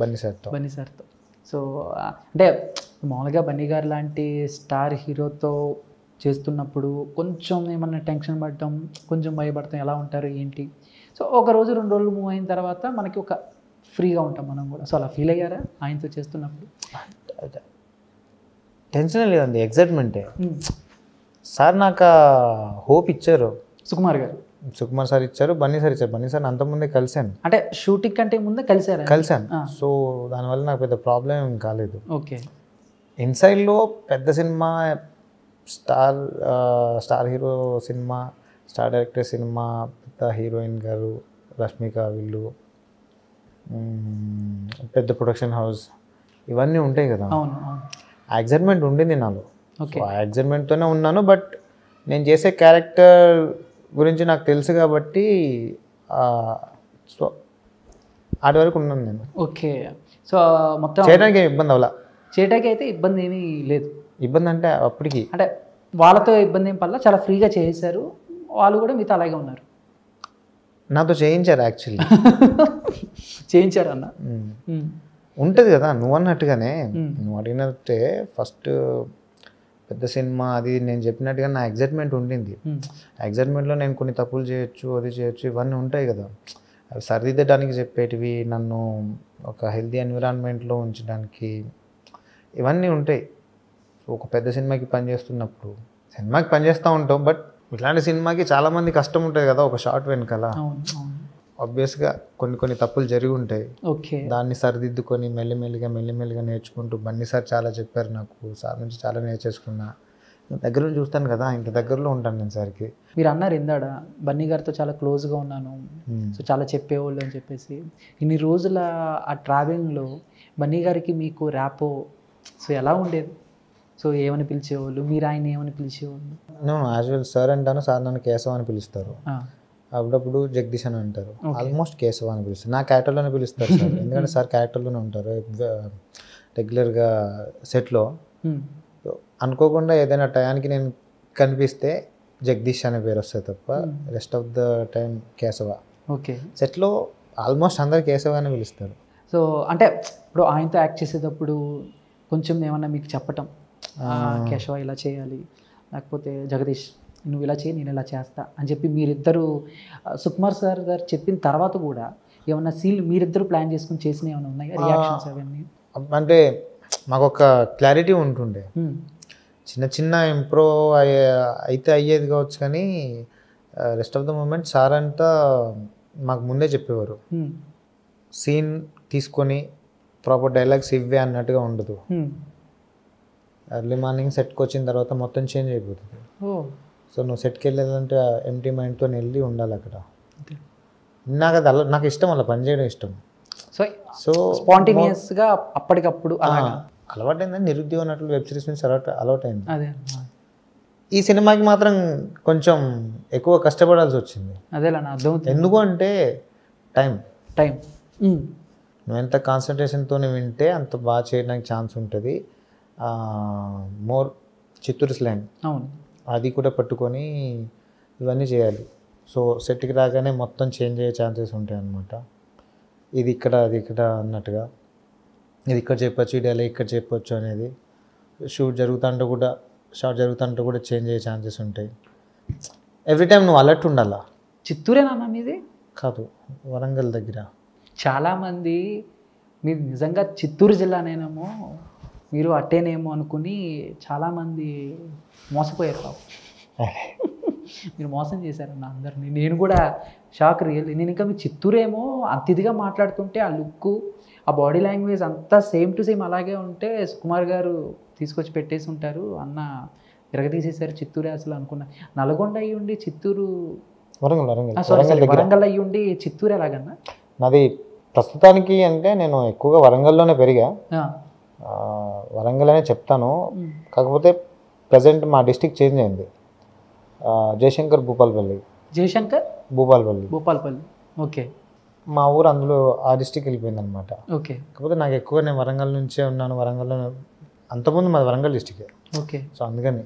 బన్నీ సార్తో. బన్నీ సార్తో. సో అంటే మామూలుగా బన్నీ గారు లాంటి స్టార్ హీరోతో చేస్తున్నప్పుడు కొంచెం ఏమన్నా టెన్షన్ పడటం, కొంచెం భయపడటం ఎలా ఉంటారు ఏంటి? సో ఒక రోజు 2 రోజులు మూవ్ అయిన తర్వాత మనకి ఒక ఫ్రీగా ఉంటాం మనం కూడా. సో అలా ఫీల్ అయ్యారా ఆయనతో చేస్తున్నప్పుడు? టెన్షన్ లేదండి, ఎగ్జైట్మెంటే. సార్ నాకు హోప్ ఇచ్చారు. సుకుమార్ గారు, సుకుమార్ సార్ ఇచ్చారు, బన్నీ సార్ ఇచ్చారు. బన్నీ సార్ అంతకుముందే కలిశాను. అంటే షూటింగ్ కంటే ముందే కలిసారా? కలిశాను. సో దానివల్ల నాకు పెద్ద ప్రాబ్లం ఏం కాలేదు. ఓకే. ఇన్సైడ్లో పెద్ద cinema, star hero cinema, star director cinema, పెద్ద హీరోయిన్ గారు రష్మిక, వీళ్ళు పెద్ద ప్రొడక్షన్ హౌస్, ఇవన్నీ ఉంటాయి కదా. అవును అవును. ఆ ఎగ్జైట్మెంట్ ఉండింది నాలో. ఓకే. ఆ ఎగ్జైట్మెంట్తోనే ఉన్నాను. బట్ నేను చేసే క్యారెక్టర్ గురించి నాకు తెలుసు కాబట్టి సో ఆడి వరకు ఉన్నాను నేను. ఓకే. సో మొత్తం చేయడానికి ఏమి ఇబ్బంది అవ్వాల. చేయడానికి అయితే ఇబ్బంది ఏమీ లేదు. ఇబ్బంది అంటే అప్పటికి అంటే వాళ్ళతో ఇబ్బంది ఏం పర్లా, చాలా ఫ్రీగా చేశారు. వాళ్ళు కూడా మీతో అలాగే ఉన్నారు. నాతో చేయించారు యాక్చువల్లీ. చేయించారు అన్న. ఉంటుంది కదా నువ్వు అన్నట్టుగానే. నువ్వు అడిగినట్టే ఫస్ట్ పెద్ద సినిమా అది నేను చెప్పినట్టుగా నా ఎగ్జైట్మెంట్ ఉండింది. ఆ ఎగ్జైట్మెంట్లో నేను కొన్ని తప్పులు చేయొచ్చు, అది చేయొచ్చు, ఇవన్నీ ఉంటాయి కదా. అవి సరిదిద్దడానికి చెప్పేటివి, నన్ను ఒక హెల్తీ ఎన్విరాన్మెంట్లో ఉంచడానికి, ఇవన్నీ ఉంటాయి. ఒక పెద్ద సినిమాకి పనిచేస్తున్నప్పుడు సినిమాకి పనిచేస్తూ ఉంటాం. బట్ ఇట్లాంటి సినిమాకి చాలామంది కష్టం ఉంటుంది కదా ఒక షార్ట్ వెనకాల. ఆబ్వియస్గా కొన్ని తప్పులు జరిగి ఉంటాయి. ఓకే. దాన్ని సరిదిద్దుకొని మెల్లిమెల్లిగా నేర్చుకుంటూ బన్నీ సార్ చాలా చెప్పారు నాకు. సార్ నుంచి చాలా నేర్చేసుకున్నా. దగ్గర నుంచి చూస్తాను కదా, ఇంత దగ్గరలో ఉంటాను నేను సార్కి. మీరు అన్నారు ఇందాడ బన్నీ గారితో చాలా క్లోజ్గా ఉన్నాను, సో చాలా చెప్పేవాళ్ళు అని చెప్పేసి. ఇన్ని రోజుల ఆ ట్రావెలింగ్లో బన్నీ గారికి మీకు ర్యాపో సో ఎలా ఉండేది? సో ఏమని పిలిచేవాళ్ళు, మీరు ఆయన ఏమని పిలిచేవాళ్ళు? నేను యాజువల్ సార్ అంటాను, సార్ నన్ను కేశవ అని పిలుస్తారు. అప్పుడప్పుడు జగదీష్ అని అంటారు. ఆల్మోస్ట్ కేశవ అని పిలుస్తారు. నా క్యారెక్టర్లోనే పిలుస్తారు సార్. ఎందుకంటే సార్ క్యారెక్టర్లోనే ఉంటారు రెగ్యులర్గా సెట్లో. అనుకోకుండా ఏదైనా టయానికి నేను కనిపిస్తే జగదీష్ అనే పేరు వస్తుంది తప్ప rest of the time Keshava. Okay. సెట్లో ఆల్మోస్ట్ అందరు కేశవ అని పిలుస్తారు. సో అంటే ఇప్పుడు ఆయనతో యాక్ట్ చేసేటప్పుడు కొంచెం ఏమన్నా మీకు చెప్పటం, కేశవ ఇలా చేయాలి, లేకపోతే జగదీష్ నువ్వు ఇలా చేయి, నేను ఇలా చేస్తా అని చెప్పి మీరిద్దరు సుకుమార్ సార్ గారు చెప్పిన తర్వాత కూడా ఏమన్నా సీన్ మీరిద్దరు ప్లాన్ చేసుకుని చేసిన ఏమైనా ఉన్నాయా రియాక్షన్స్ అవన్నీ? అంటే మాకు ఒక క్లారిటీ ఉంటుండే. చిన్న ఇంప్రూవ్ అయితే అయ్యేది కావచ్చు, కానీ rest of the moment sir అంతా మాకు ముందే చెప్పేవారు. సీన్ తీసుకొని ప్రాపర్ డైలాగ్స్ ఇవ్వే అన్నట్టుగా ఉండదు. ఎర్లీ మార్నింగ్ సెట్కి వచ్చిన తర్వాత మొత్తం చేంజ్ అయిపోతుంది. సో నువ్వు సెట్కి వెళ్ళాలంటే ఎంటీ మైండ్తో వెళ్ళి ఉండాలి అక్కడ. నాకు అది నాకు ఇష్టం, అలా పని చేయడం ఇష్టం. సో స్పాంటేనియస్గా అప్పటికప్పుడు అలవాటైందని నిరుద్యోగ నటులు వెబ్ సిరీస్ నుంచి అలవాటైంది. ఈ సినిమాకి మాత్రం కొంచెం ఎక్కువ కష్టపడాల్సి వచ్చింది. అదేలా అర్థం. ఎందుకు అంటే టైం నువ్వు ఎంత కాన్సన్ట్రేషన్తో వింటే అంత బాగా చేయడానికి ఛాన్స్ ఉంటుంది. మోర్ చిత్తూరు స్లాంగ్ అది కూడా పట్టుకొని ఇవన్నీ చేయాలి. సో సెట్కి రాగానే మొత్తం చేంజ్ అయ్యే ఛాన్సెస్ ఉంటాయి అన్నమాట. ఇది ఇక్కడ, అది ఇక్కడ అన్నట్టుగా, ఇది ఇక్కడ చెప్పొచ్చు, ఇది అలా ఇక్కడ చెప్పొచ్చు అనేది. షార్ట్ జరుగుతుంటే కూడా చేంజ్ అయ్యే ఛాన్సెస్ ఉంటాయి. ఎవ్రీ టైం నువ్వు అలర్ట్ ఉండాలా. చిత్తూరేనా మీది? కాదు, వరంగల్ దగ్గర. చాలామంది మీరు నిజంగా చిత్తూరు జిల్లానేనేమో, మీరు అట్టేనేమో అనుకుని చాలామంది మోసపోయారు బాబు. మీరు మోసం చేశారన్న అందరినీ. నేను కూడా షాక్ రియల్. నేను ఇంకా మీ చిత్తూరేమో అంత ఇదిగా మాట్లాడుతుంటే ఆ లుక్కు, ఆ బాడీ లాంగ్వేజ్ అంతా సేమ్ టు సేమ్ అలాగే ఉంటే సుకుమార్ గారు తీసుకొచ్చి పెట్టేసి ఉంటారు అన్న, తిరగతీసేశారు చిత్తూరే అసలు అనుకున్నా. నల్గొండ అయ్యి ఉండి చిత్తూరు, వరంగల్ అయ్యి ఉండి చిత్తూరు ఎలాగన్నా? నాది ప్రస్తుతానికి అంటే నేను ఎక్కువగా వరంగల్లోనే పెరిగా. వరంగల్ అనే చెప్తాను. కాకపోతే ప్రజెంట్ మా డిస్టిక్ చేంజ్ అయింది. జయశంకర్ భూపాల్పల్లి. ఓకే. మా ఊరు అందులో ఆ డిస్టిక్ వెళ్ళిపోయింది అనమాట. ఓకే. కాకపోతే నాకు ఎక్కువ నేను వరంగల్ నుంచే ఉన్నాను. వరంగల్లో అంతకుముందు మాది వరంగల్ డిస్టిక్. ఓకే. సో అందుకని